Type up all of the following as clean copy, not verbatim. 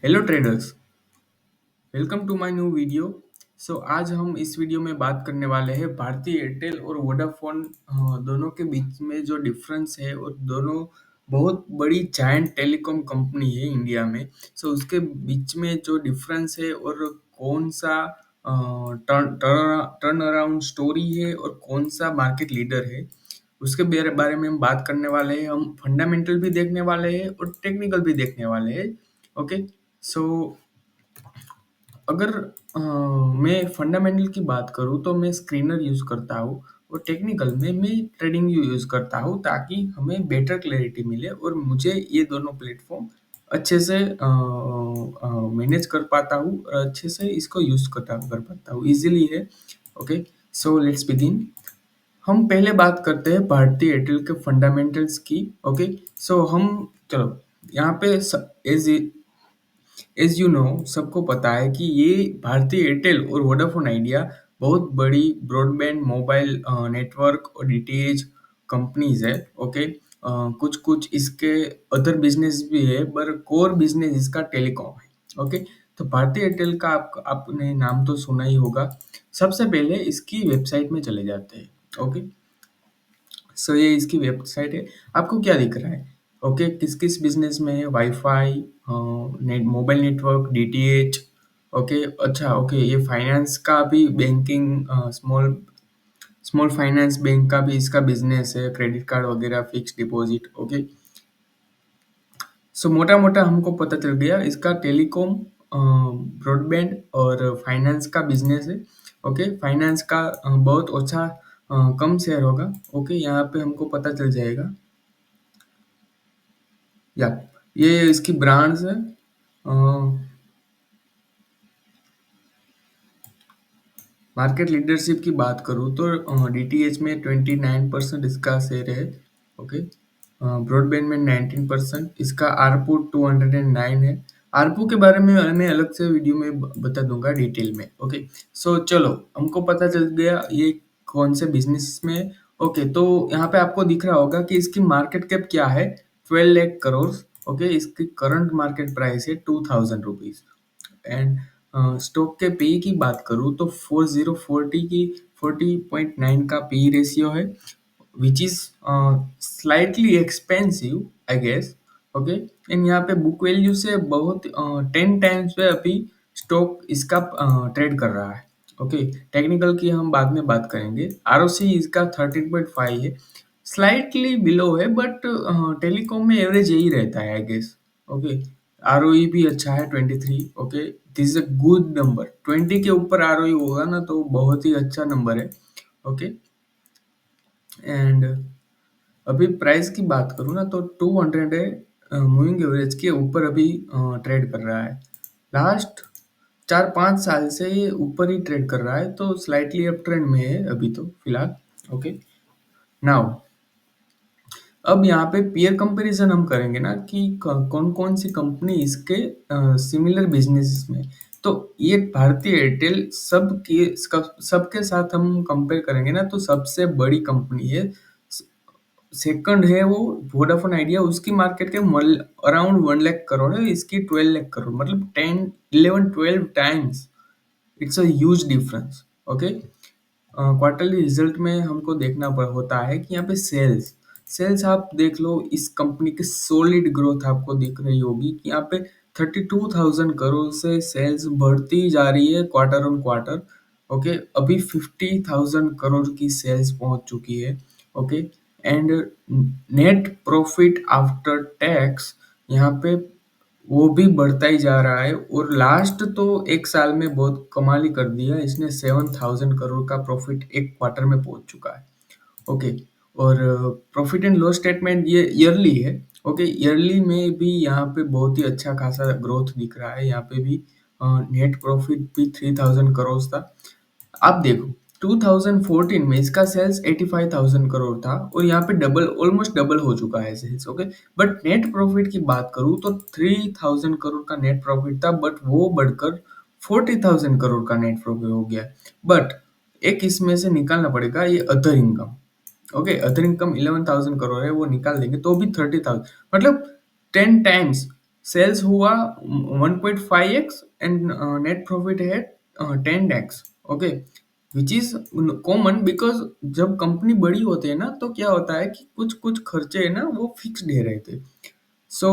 Hello traders, welcome to my new video. आज हम इस वीडियो में बात करने वाले हैं भारतीय एयरटेल और वोडाफोन दोनों के बीच में जो डिफरेंस है और दोनों बहुत बड़ी जायंट टेलीकॉम कंपनी है इंडिया में। उसके बीच में जो डिफरेंस है और कौन सा टर्न अराउंड स्टोरी है और कौन सा मार्केट लीडर है, उसके बारे में हम बात करने वाले हैं। हम फंडामेंटल भी देखने वाले हैं और टेक्निकल भी देखने वाले हैं। ओके। सो अगर मैं फंडामेंटल की बात करूँ तो मैं स्क्रीनर यूज़ करता हूँ और टेक्निकल में मैं ट्रेडिंग व्यू यूज़ करता हूँ ताकि हमें बेटर क्लैरिटी मिले और मुझे ये दोनों प्लेटफॉर्म अच्छे से मैनेज कर पाता हूँ और अच्छे से इसको यूज़ कर पाता हूँ, इजीली है। ओके। So let's begin. हम पहले बात करते हैं भारतीय एयरटेल के फंडामेंटल्स की। ओके। हम चलो यहाँ पे एज एज यू नो, सबको पता है कि ये भारतीय एयरटेल और वोडाफोन आइडिया बहुत बड़ी ब्रॉडबैंड मोबाइल नेटवर्क और डीटीएच कंपनीज है। ओके। कुछ कुछ इसके अदर बिजनेस भी है पर कोर बिजनेस इसका टेलीकॉम है। ओके। तो भारतीय एयरटेल का आपने नाम तो सुना ही होगा। सबसे पहले इसकी वेबसाइट में चले जाते हैं। ओके। ये इसकी वेबसाइट है। आपको क्या दिख रहा है? ओके, किस किस बिजनेस में है? Wifi, net, mobile network, DTH. Okay. अच्छा, ओके, ये फाइनेंस का भी, banking, small small finance bank का भी इसका बिजनेस है, क्रेडिट कार्ड वगैरह, फिक्स डिपॉजिट। ओके। मोटा मोटा हमको पता चल गया इसका टेलीकॉम, ब्रॉडबैंड और फाइनेंस का बिजनेस है। ओके। फाइनेंस का बहुत अच्छा, कम शेयर होगा। ओके, यहाँ पे हमको पता चल जाएगा। या ये इसकी ब्रांड्स है। मार्केट लीडरशिप की बात करूँ तो डीटीएच में 29% इसका शेयर है। ओके। ब्रॉडबैंड में 19%। इसका आरपू 209 है। आरपू के बारे में मैं अलग से वीडियो में बता दूंगा डिटेल में। ओके। चलो, हमको पता चल गया ये कौन से बिजनेस में है। ओके, तो यहाँ पे आपको दिख रहा होगा कि इसकी मार्केट कैप क्या है, 12 लाख करोड़। ओके। इसकी करंट मार्केट प्राइस है 2000 रुपीज। एंड स्टॉक के पी की बात करूँ तो 4040 की 40.9 का पी रेशियो है, which is slightly expensive I guess. Okay. And यहाँ पे बुक वैल्यू से बहुत 10 टाइम्स पे अभी स्टॉक इसका ट्रेड कर रहा है। ओके। टेक्निकल की हम बाद में बात करेंगे। आरओसी इसका 13.5 है, स्लाइटली बिलो है बट टेलीकॉम में एवरेज यही रहता है आई गेस। ओके। आरओई भी अच्छा है 23। Okay. This is a good number. 20 के ऊपर आरओई होगा ना तो बहुत ही अच्छा नंबर है। ओके। एंड अभी प्राइस की बात करूँ ना तो 200 है, मूविंग एवरेज के ऊपर अभी ट्रेड कर रहा है। लास्ट 4-5 साल से ये ऊपर ही ट्रेड कर रहा है, तो स्लाइटली अप ट्रेंड में है अभी तो फिलहाल। ओके। नाउ अब यहाँ पे पीयर कंपैरिजन हम करेंगे ना कि कौन कौन सी कंपनी इसके सिमिलर बिजनेस में। तो ये भारतीय एयरटेल सबके साथ हम कंपेयर करेंगे ना तो सबसे बड़ी कंपनी है। सेकंड है वो वोडाफोन आइडिया, उसकी मार्केट के अराउंड 1 लाख करोड़ है, इसकी 12 लाख करोड़, मतलब 10, 11, 12 times. It's a huge difference. Okay. Quarterly result में हमको देखना होता है कि यहाँ पे सेल्स सेल्स आप देख लो, इस कंपनी की सॉलिड ग्रोथ आपको दिख रही होगी कि यहाँ पे 32,000 करोड़ से सेल्स बढ़ती जा रही है क्वार्टर ऑन क्वार्टर। ओके। अभी 50,000 करोड़ की सेल्स पहुंच चुकी है। Okay. And net profit after tax यहाँ पे वो भी बढ़ता ही जा रहा है और लास्ट तो 1 साल में बहुत कमाल ही कर दिया, इसने 7,000 करोड़ का प्रॉफिट एक क्वार्टर में पहुंच चुका है। ओके। और प्रॉफिट एंड लॉस स्टेटमेंट ये ईयरली है। ओके। ईयरली में भी यहाँ पे बहुत ही अच्छा खासा ग्रोथ दिख रहा है। यहाँ पे भी नेट प्रॉफिट भी 3,000 करोड़ था। आप देखो, 2014 में इसका सेल्स 85,000 करोड़ था और यहाँ पे डबल, ऑलमोस्ट डबल हो चुका है sales. Okay. But net profit की बात करूँ तो 3,000 करोड़ का नेट प्रॉफिट था, बट वो बढ़कर 40,000 करोड़ का नेट प्रॉफिट हो गया। बट एक इसमें से निकालना पड़ेगा, ये other income. Okay. Other income 11,000 crore है, वो निकाल देंगे तो भी 30,000, मतलब 10 टाइम्स सेल्स हुआ 1.5x एंड नेट प्रॉफिट है 10x। Okay, which is common because जब कंपनी बड़ी होती है ना तो क्या होता है कि कुछ कुछ खर्चे है ना वो फिक्स्ड है रहते। सो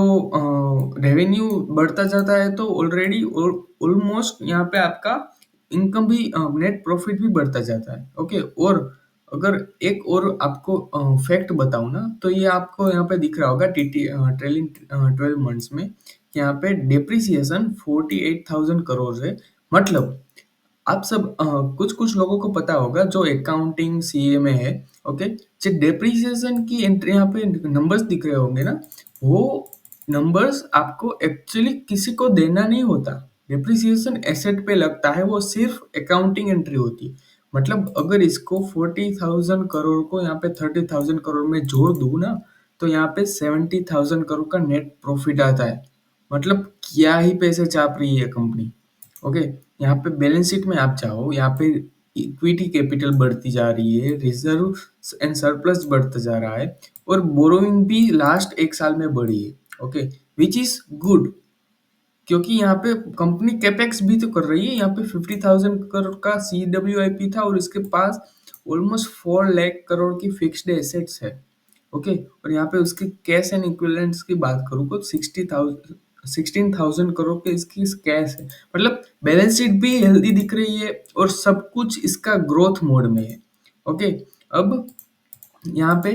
रेवेन्यू बढ़ता जाता है तो ऑलरेडी ऑलमोस्ट यहाँ पे आपका इनकम भी नेट प्रॉफिट भी बढ़ता जाता है। ओके, और अगर एक और आपको फैक्ट बताऊं ना तो ये आपको यहाँ पे दिख रहा होगा टीटी ट्रेलिंग 12 मंथ्स में यहाँ पे डिप्रिसिएशन 48,000 करोड़ है। मतलब आप सब कुछ कुछ लोगों को पता होगा जो अकाउंटिंग सीए में है। ओके, जो डेप्रिसिएशन की एंट्री यहाँ पे नंबर्स दिख रहे होंगे ना, वो नंबर्स आपको एक्चुअली किसी को देना नहीं होता। डेप्रिसिएशन एसेट पे लगता है, वो सिर्फ अकाउंटिंग एंट्री होती है। मतलब अगर इसको 40,000 करोड़ को यहाँ पे 30,000 करोड़ में जोड़ दूं ना तो यहाँ पे 70,000 करोड़ का नेट प्रॉफिट आता है। मतलब क्या ही पैसे चाप रही है कंपनी। ओके, यहाँ पे बैलेंस शीट में आप चाहो, यहाँ पे इक्विटी कैपिटल बढ़ती जा रही है, रिजर्व एंड सरप्लस बढ़ता जा रहा है, और बोरोइंग भी लास्ट 1 साल में बढ़ी है। ओके, विच इज गुड, क्योंकि यहाँ पे कंपनी कैपेक्स भी तो कर रही है। यहाँ पे 50,000 करोड़ का CWIP था और इसके पास ऑलमोस्ट 4 लाख करोड़ की फिक्स्ड एसेट्स है। ओके, और यहाँ पे उसके कैश एंड इक्विवेलेंट्स की बात करूँ तो 16,000 करोड़ के इसकी कैश है। मतलब बैलेंस शीट भी हेल्दी दिख रही है और सब कुछ इसका ग्रोथ मोड में है। ओके, अब यहाँ पे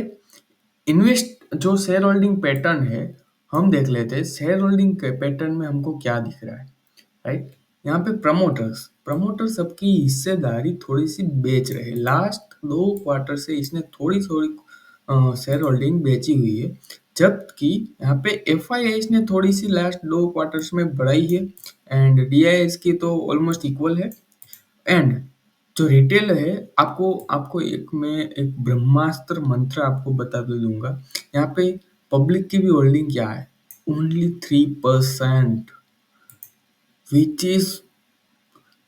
इन्वेस्ट जो शेयर होल्डिंग पैटर्न है हम देख लेते हैं। शेयर होल्डिंग के पैटर्न में हमको क्या दिख रहा है, राइट? यहाँ पे प्रमोटर्स प्रमोटर्स सबकी हिस्सेदारी थोड़ी सी बेच रहे हैं। लास्ट 2 क्वार्टर से इसने थोड़ी थोड़ी शेयर होल्डिंग बेची हुई है, जबकि यहाँ पे एफ ने थोड़ी सी लास्ट 2 क्वार्टर्स में बढ़ाई है एंड DIS की तो ऑलमोस्ट इक्वल है। एंड जो रिटेल है, आपको आपको एक ब्रह्मास्त्र मंत्र आपको बता दे दूंगा। यहाँ पे पब्लिक की भी होल्डिंग क्या है, only 3%, which is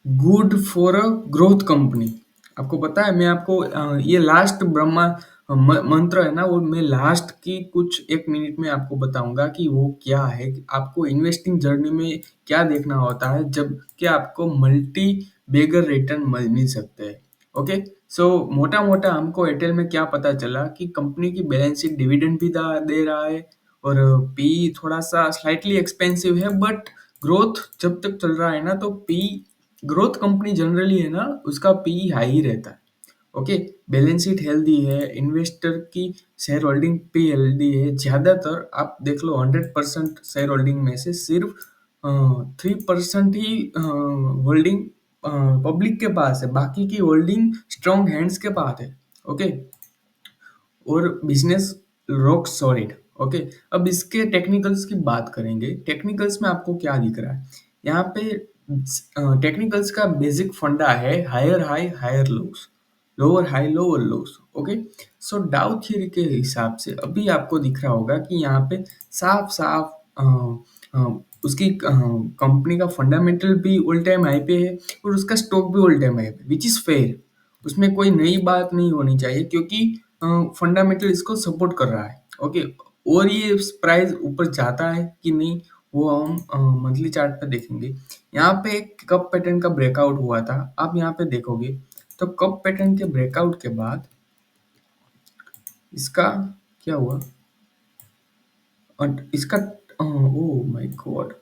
good for a growth company. आपको पता है, मैं आपको ये लास्ट ब्रह्मा मंत्र है ना, वो मैं लास्ट की कुछ 1 मिनट में आपको बताऊंगा कि वो क्या है। कि आपको इन्वेस्टिंग जर्नी में क्या देखना होता है जब कि आपको मल्टी बेगर रिटर्न मिल सकते हैं। ओके, सो मोटा मोटा हमको एयरटेल में क्या पता चला कि कंपनी की बैलेंस शीट डिविडेंड भी दे रहा है और पी थोड़ा सा स्लाइटली एक्सपेंसिव है, बट ग्रोथ जब तक चल रहा है ना तो पी ग्रोथ कंपनी जनरली है ना उसका पी हाई ही रहता है। ओके, बैलेंस शीट हेल्दी है, इन्वेस्टर की शेयर होल्डिंग पे हेल्दी है। ज्यादातर आप देख लो 100% शेयर होल्डिंग में से सिर्फ 3% ही होल्डिंग पब्लिक के पास है, बाकी की होल्डिंग स्ट्रॉन्ग हैंड्स के पास है। ओके, और बिजनेस रॉक सॉलिड। ओके, अब इसके टेक्निकल्स की बात करेंगे। टेक्निकल्स में आपको क्या दिख रहा है यहाँ पे? टेक्निकल्स का बेसिक फंडा है higher high higher lows, lower high lower lows. Okay, so Dow theory के हिसाब से अभी आपको दिख रहा होगा कि यहाँ पे साफ साफ उसकी कंपनी का फंडामेंटल भी ऑल टाइम हाई पे है और उसका स्टॉक भी ऑल टाइम हाई पे, विच इज फेयर। उसमें कोई नई बात नहीं होनी चाहिए क्योंकि फंडामेंटल इसको सपोर्ट कर रहा है। ओके, और ये प्राइस ऊपर जाता है कि नहीं वो हम मंथली चार्ट पे देखेंगे। यहाँ पे एक कप पैटर्न का ब्रेकआउट हुआ था, आप यहाँ पे देखोगे तो कप पैटर्न के ब्रेकआउट के बाद इसका क्या हुआ, और इसका ओ माय गॉड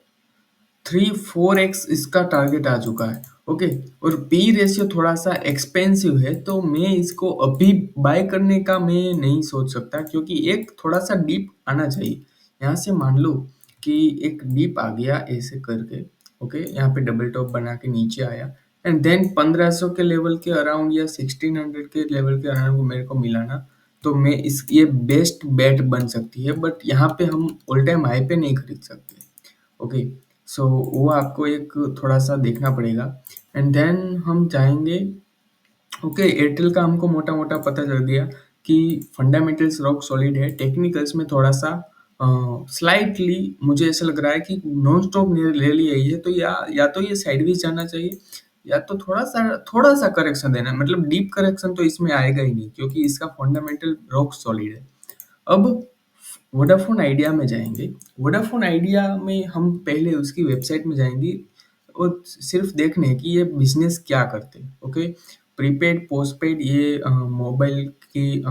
3-4x इसका टारगेट आ चुका है। ओके, और पी रेशियो थोड़ा सा एक्सपेंसिव है तो मैं इसको अभी बाय करने का मैं नहीं सोच सकता, क्योंकि एक थोड़ा सा डीप आना चाहिए। यहाँ से मान लो कि एक डीप आ गया ऐसे करके। ओके, यहाँ पे डबल टॉप बना के नीचे आया एंड देन 1500 के लेवल के अराउंड या 1600 के लेवल के अराउंड मेरे को मिला ना, तो मैं इस ये बेस्ट बेट बन सकती है। बट यहाँ पे हम ऑल टाइम हाई पे नहीं खरीद सकते। ओके, सो वो आपको एक थोड़ा सा देखना पड़ेगा एंड देन हम चाहेंगे। ओके, एयरटेल का हमको मोटा मोटा पता चल गया कि फंडामेंटल्स रॉक सॉलिड है। टेक्निकल्स में थोड़ा सा स्लाइटली मुझे ऐसा लग रहा है कि नॉन स्टॉप ले ली है ये, तो या तो ये साइडवेज जाना चाहिए या तो थोड़ा सा करेक्शन देना है। मतलब डीप करेक्शन तो इसमें आएगा ही नहीं क्योंकि इसका फंडामेंटल रॉक सॉलिड है। अब वोडाफ़ोन आइडिया में जाएँगे। वोडाफ़ोन आइडिया में हम पहले उसकी वेबसाइट में जाएँगे और सिर्फ़ देखने कि ये बिज़नेस क्या करते हैं, ओके? प्रीपेड, पोस्टपेड ये मोबाइल की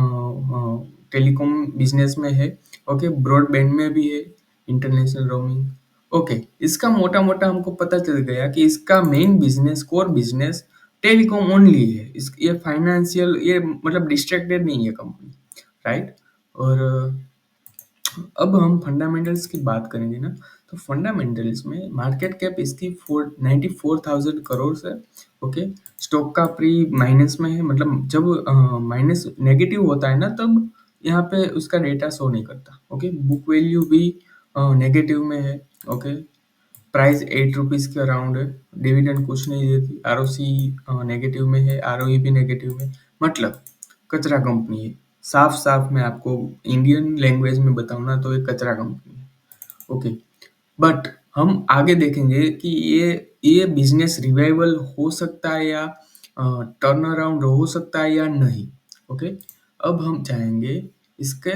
टेलीकॉम बिज़नेस में है, ओके? ब्रॉडबैंड में भी है, इंटरनेशनल रोमिंग, ओके। इसका मोटा-मोटा हमको पता चल गया कि इसका main business, core business telecom only है। इस ये फाइनेंशियल ये मतलब डिस्ट्रैक्टेड नहीं है कंपनी, राइट? और अब हम फंडामेंटल्स की बात करेंगे ना, तो फंडामेंटल्स में मार्केट कैप इसकी 94,000 करोड़ है, ओके। स्टॉक का प्री माइनस में है, मतलब जब माइनस नेगेटिव होता है ना, तब यहाँ पे उसका डेटा शो नहीं करता, ओके। बुक वैल्यू भी नेगेटिव में है, ओके। प्राइस 8 रुपीज़ के अराउंड है, डिविडेंड कुछ नहीं देती, आरओसी नेगेटिव में है, आरओई भी नेगेटिव में, मतलब कचरा कंपनी है। साफ-साफ मैं आपको इंडियन लैंग्वेज में बताऊँ ना, तो ये कचरा कंपनी है, ओके। बट हम आगे देखेंगे कि ये बिज़नेस रिवाइवल हो सकता है या टर्न अराउंड हो सकता है या नहीं, ओके। अब हम जाएँगे इसके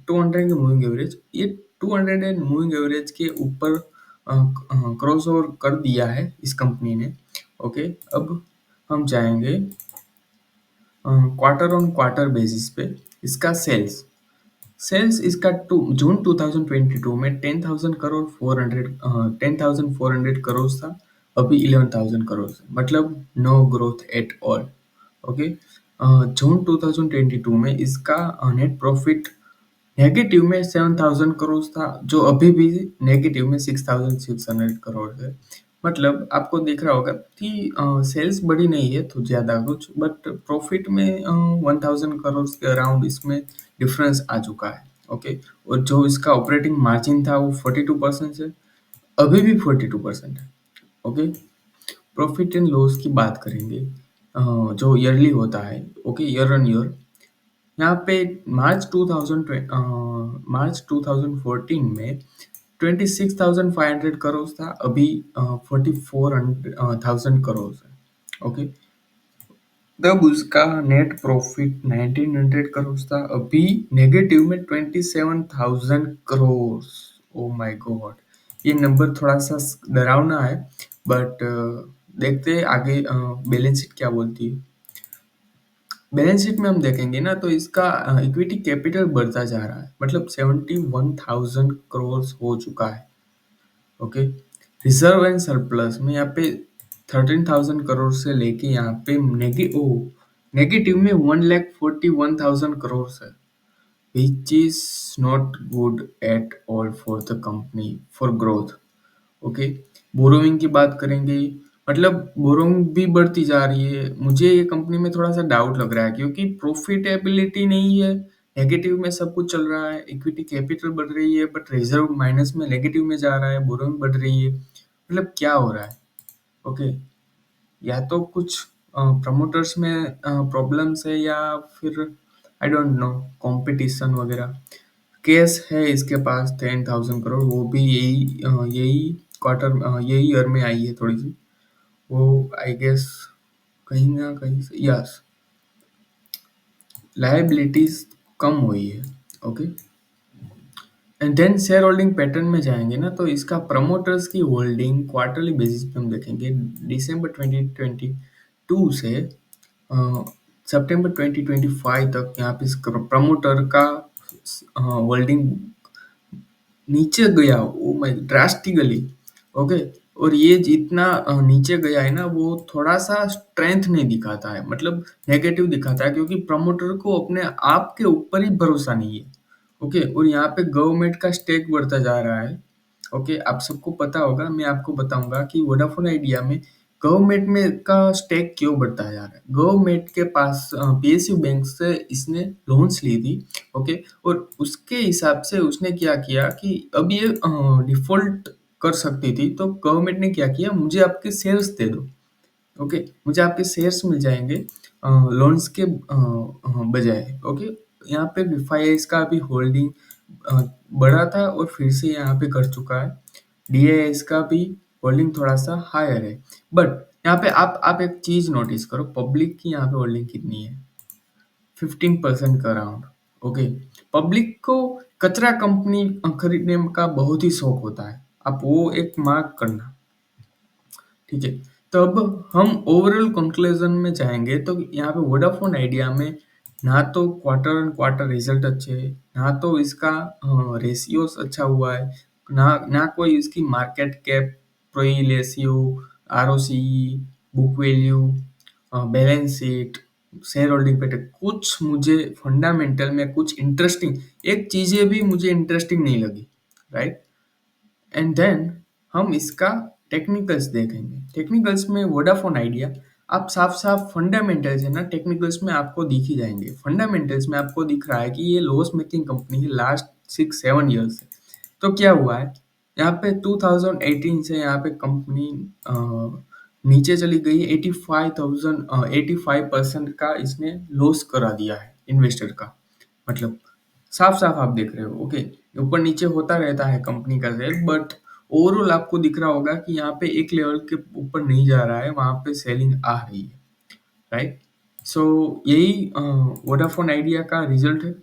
200 के मूविंग एवरेज, ये 200 एंड मूविंग एवरेज के ऊपर क्रॉसओवर कर दिया है इस कंपनी ने, ओके। अब हम जाएँगे क्वार्टर ऑन क्वार्टर बेसिस पे इसका सेल्स। सेल्स इसका टू जून 2022 में 10,400 करोड़ था, अभी 11,000 करोड़ है, मतलब no growth at all, okay. June 2022 में इसका नेट प्रॉफिट नेगेटिव में 7,000 करोड़ था, जो अभी भी नेगेटिव में 6,600 करोड़ है। मतलब आपको दिख रहा होगा कि सेल्स बड़ी नहीं है तो ज़्यादा कुछ, बट प्रॉफिट में 1,000 करोड़ के अराउंड इसमें डिफरेंस आ चुका है, ओके। और जो इसका ऑपरेटिंग मार्जिन था वो 42% है, अभी भी 42% है, ओके। प्रॉफिट एंड लॉस की बात करेंगे, जो ईयरली होता है, ओके, ईयर ऑन ईयर। यहाँ पे मार्च 2014 में 26,500 करोड़ था, अभी 44,000 करोड़ है, ओके। तब उसका नेट प्रॉफिट 1900 करोड़ था, अभी नेगेटिव में 27,000 करोड़। ओ माय गॉड, ये नंबर थोड़ा सा डरावना है, बट देखते हैं आगे बैलेंस शीट क्या बोलती है। बैलेंस शीट में हम देखेंगे ना, तो इसका इक्विटी कैपिटल बढ़ता जा रहा है, मतलब 71,000 करोड़ हो चुका है, ओके। रिजर्व एंड सरप्लस में यहाँ पे 13,000 करोड़ से लेके यहाँ पे नेगेटिव में 1,41,000 करोड़ है, which is not good at all for the company for growth, okay. Borrowing की बात करेंगे, मतलब बोरोइंग भी बढ़ती जा रही है। मुझे ये कंपनी में थोड़ा सा डाउट लग रहा है, क्योंकि प्रॉफिटेबिलिटी नहीं है, नेगेटिव में सब कुछ चल रहा है, इक्विटी कैपिटल बढ़ रही है, बट रिजर्व माइनस में नेगेटिव में जा रहा है, बोरोइंग बढ़ रही है, मतलब क्या हो रहा है, ओके। या तो कुछ प्रमोटर्स में प्रॉब्लम्स है, या फिर आई डोंट नो, कंपटीशन वगैरह। कैश है इसके पास 10,000 करोड़, वो भी यही यही ईयर में आई है थोड़ी सी, वो आई गेस कहीं ना कहीं से, यस, लायबिलिटीज कम हुई है, okay. And then share holding pattern में जाएंगे ना, तो इसका प्रमोटर्स की होल्डिंग क्वार्टरली बेसिस पे हम देखेंगे, दिसंबर 2022 से सितंबर 2025 तक यहाँ पे प्रमोटर का होल्डिंग नीचे गया, ओ माय, ड्रास्टिकली, ओके। और ये जितना नीचे गया है ना, वो थोड़ा सा स्ट्रेंथ नहीं दिखाता है, मतलब नेगेटिव दिखाता है, क्योंकि प्रमोटर को अपने आप के ऊपर ही भरोसा नहीं है, ओके। और यहाँ पे गवर्नमेंट का स्टेक बढ़ता जा रहा है, ओके। आप सबको पता होगा, मैं आपको बताऊंगा कि वोडाफोन आइडिया में गवर्नमेंट में का स्टेक क्यों बढ़ता जा रहा है। गवर्नमेंट के पास पीएसयू बैंक से इसने लोन्स ली थी, ओके। और उसके हिसाब से उसने क्या किया कि अब ये डिफॉल्ट कर सकती थी, तो गवर्नमेंट ने क्या किया, मुझे आपके शेयर्स दे दो, ओके। मुझे आपके शेयर्स मिल जाएंगे लोन्स के बजाय, ओके। यहाँ पे FIIs का भी होल्डिंग बढ़ा था और फिर से यहाँ पे कर चुका है। DIIs का भी होल्डिंग थोड़ा सा हायर है, बट यहाँ पे आप एक चीज नोटिस करो, पब्लिक की यहाँ पे होल्डिंग कितनी है, 15% का अराउंड, ओके। पब्लिक को कचरा कंपनी खरीदने का बहुत ही शौक होता है। आप वो एक मार्क करना। ठीक है। तो अब हम ओवरऑल कंक्लूजन में जाएंगे तो यहाँ पे वोडाफोन आइडिया में ना तो क्वार्टर एंड क्वार्टर रिजल्ट अच्छे है, ना तो इसका रेशियोस अच्छा हुआ है, ना ना कोई इसकी market cap, pre ratio, ROC, book value, balance sheet, share holding pattern, कुछ मुझे फंडामेंटल में कुछ इंटरेस्टिंग, एक चीजें भी मुझे इंटरेस्टिंग नहीं लगी। राइट। एंड देन हम इसका टेक्निकल्स देखेंगे। टेक्निकल्स में वोडाफोन आइडिया, आप साफ साफ फंडामेंटल्स है ना, टेक्निकल्स में आपको दिख ही जाएंगे। फंडामेंटल्स में आपको दिख रहा है कि ये लॉस मेकिंग कंपनी है लास्ट 6-7 ईयर्स से। तो क्या हुआ है, यहाँ पे 2018 से यहाँ पे कंपनी नीचे चली गई। 85% का इसने लॉस करा दिया है इन्वेस्टर का। मतलब साफ साफ आप देख रहे हो। ओके, ऊपर नीचे होता रहता है कंपनी का शेयर, बट ओवरऑल आपको दिख रहा होगा कि यहाँ पे एक लेवल के ऊपर नहीं जा रहा है, वहां पे सेलिंग आ रही है। राइट। सो यही वोडाफोन आइडिया का रिजल्ट है।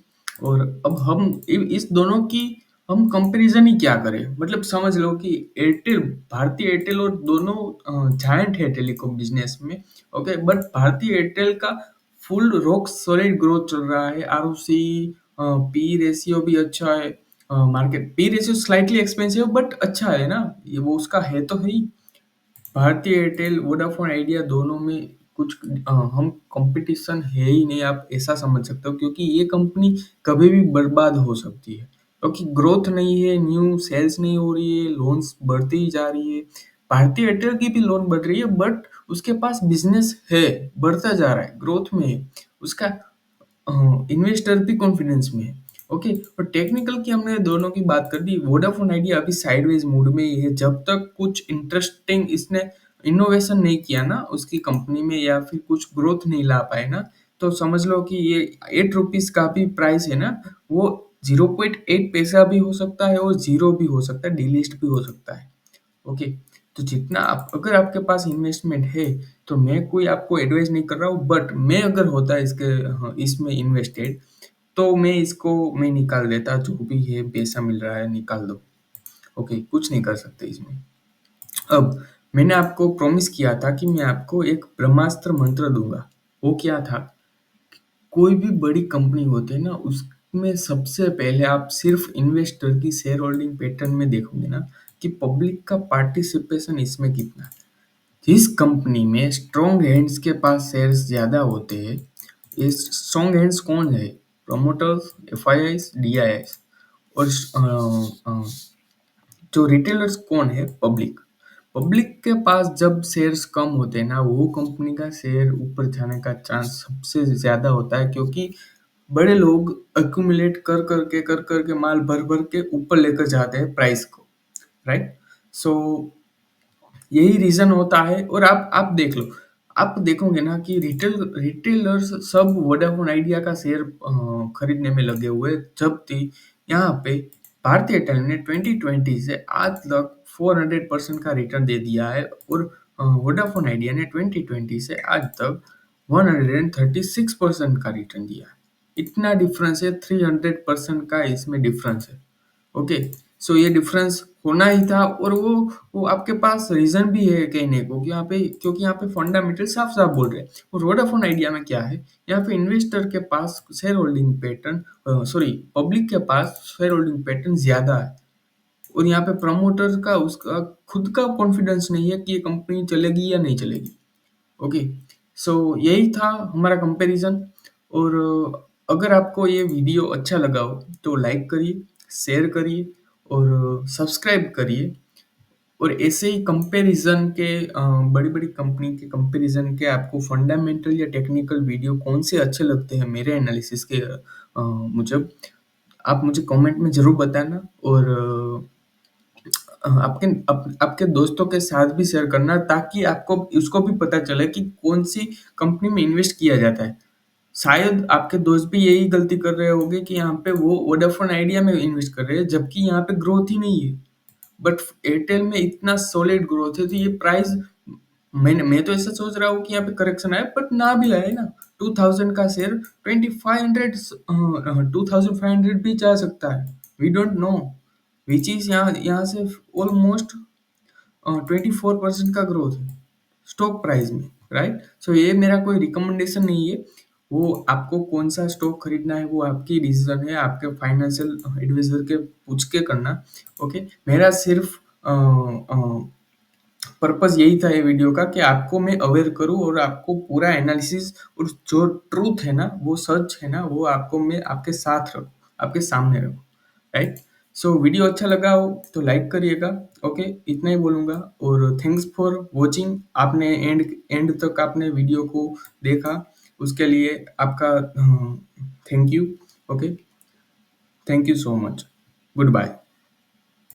और अब हम इस दोनों की हम कंपैरिजन ही क्या करें। मतलब समझ लो कि एयरटेल, भारतीय एयरटेल और दोनों जायंट है टेलीकॉम बिजनेस में। ओके, बट भारतीय एयरटेल का फुल रॉक सॉलिड ग्रोथ चल रहा है। आरओसी, पी रेशियो भी अच्छा है। Market P ratio slightly expensive but अच्छा है ना, ये वो उसका है तो है ही। भारतीय एयरटेल, वोडाफोन आइडिया दोनों में कुछ हम कंपटीशन है ही नहीं, आप ऐसा समझ सकते हो। क्योंकि ये कंपनी कभी भी बर्बाद हो सकती है, क्योंकि ग्रोथ नहीं है, न्यू सेल्स नहीं हो रही है, लोन्स बढ़ती ही जा रही है। भारतीय एयरटेल की भी लोन बढ़ रही है, बट उसके पास बिजनेस है, बढ़ता जा रहा है, ग्रोथ में है उसका। इन्वेस्टर भी कॉन्फिडेंस में है। ओके, और टेक्निकल की हमने दोनों की बात कर दी। वोडाफोन आइडिया अभी साइडवेज मूड में ही है, जब तक कुछ इंटरेस्टिंग इसने इनोवेशन नहीं किया ना उसकी कंपनी में, या फिर कुछ ग्रोथ नहीं ला पाए ना, तो समझ लो कि ये 8 रुपीज का भी प्राइस है ना, वो 0.8 पैसा भी हो सकता है और जीरो भी हो सकता है, डिलिस्ट भी हो सकता है। ओके, तो जितना आप, अगर आपके पास इन्वेस्टमेंट है, तो मैं कोई आपको एडवाइस नहीं कर रहा हूँ, बट मैं अगर होता इसके, हाँ, इसमें इन्वेस्टेड, तो मैं निकाल देता, जो भी है पैसा मिल रहा है निकाल दो। ओके, कुछ नहीं कर सकते इसमें। अब मैंने आपको प्रॉमिस किया था कि मैं आपको एक ब्रह्मास्त्र मंत्र दूंगा। वो क्या था, कोई भी बड़ी कंपनी होती है ना, उसमें सबसे पहले आप सिर्फ इन्वेस्टर की शेयर होल्डिंग पैटर्न में देखोगे ना कि पब्लिक का पार्टिसिपेशन इसमें कितना है। जिस कंपनी में स्ट्रॉन्ग हैंड्स के पास शेयर्स ज्यादा होते हैं, ये स्ट्रॉन्ग हैंड्स कौन है, प्रोमोटर्स, एफआईआईस, डीआईआईस। और जो रिटेलर्स कौन है, पब्लिक। पब्लिक के पास जब शेयर्स कम होते हैं ना, वो कंपनी का शेयर ऊपर जाने का चांस सबसे ज्यादा होता है, क्योंकि बड़े लोग अक्यूमुलेट कर करके माल भर भर के ऊपर लेकर जाते हैं प्राइस को। राइट। सो यही रीजन होता है। और आप देख लो, आप देखोगे ना कि रिटेलर्स सब वोडाफोन आइडिया का शेयर खरीदने में लगे हुए, जबकि यहाँ पे भारतीय एयरटेल ने 2020 से आज तक 400% का रिटर्न दे दिया है, और वोडाफोन आइडिया ने 2020 से आज तक 136% का रिटर्न दिया है। इतना डिफरेंस है, 300% का इसमें डिफरेंस है। ओके, सो ये डिफरेंस होना ही था। और वो आपके पास रीजन भी है कहने को कि यहाँ पे, क्योंकि यहाँ पे फंडामेंटल साफ साफ बोल रहे हैं। और वोडाफोन आइडिया में क्या है, यहाँ पे इन्वेस्टर के पास share holding pattern, sorry, public के पास शेयर होल्डिंग पैटर्न ज्यादा है। और यहाँ पे प्रमोटर का, उसका खुद का कॉन्फिडेंस नहीं है कि ये कंपनी चलेगी या नहीं चलेगी। ओके, सो यही था हमारा कंपैरिजन। और अगर आपको ये वीडियो अच्छा लगा हो तो लाइक करिए, शेयर करिए और सब्सक्राइब करिए। और ऐसे ही कंपैरिजन के, बड़ी बड़ी कंपनी के कंपैरिजन के आपको फंडामेंटल या टेक्निकल वीडियो कौन से अच्छे लगते हैं मेरे एनालिसिस के मुजब, आप मुझे कमेंट में जरूर बताना। और आपके दोस्तों के साथ भी शेयर करना, ताकि आपको उसको भी पता चले कि कौन सी कंपनी में इन्वेस्ट किया जाता है। शायद आपके दोस्त भी यही गलती कर रहे होंगे कि यहाँ पे वो वोडाफोन आइडिया में इन्वेस्ट कर रहे हैं, जबकि यहाँ पे ग्रोथ ही नहीं है। बट एयरटेल में इतना सॉलिड ग्रोथ है, तो ये प्राइस, मैं तो ऐसा सोच रहा हूँ कि यहाँ पे करेक्शन आए, बट ना भी आए ना, 2000 का शेयर 2500, 2500 भी जा सकता है we don't know which is यहाँ यहाँ से ऑलमोस्ट 24% का ग्रोथ है स्टॉक प्राइस में, राइट। सो ये मेरा कोई रिकमेंडेशन नहीं है, वो आपको कौन सा स्टॉक खरीदना है वो आपकी डिसीजन है, आपके फाइनेंशियल एडवाइजर के पूछ के करना। ओके, मेरा सिर्फ पर्पस यही था ये वीडियो का कि आपको मैं अवेयर करूं और आपको पूरा एनालिसिस और जो ट्रूथ है ना, वो सच है ना, वो आपको मैं आपके साथ रखूं, आपके सामने रखूं, राइट। सो वीडियो अच्छा लगा हो तो लाइक करिएगा। ओके, इतना ही बोलूंगा और थैंक्स फॉर वॉचिंग। आपने एंड एंड तक आपने वीडियो को देखा, उसके लिए आपका thank you. Okay, thank you so much. Good bye.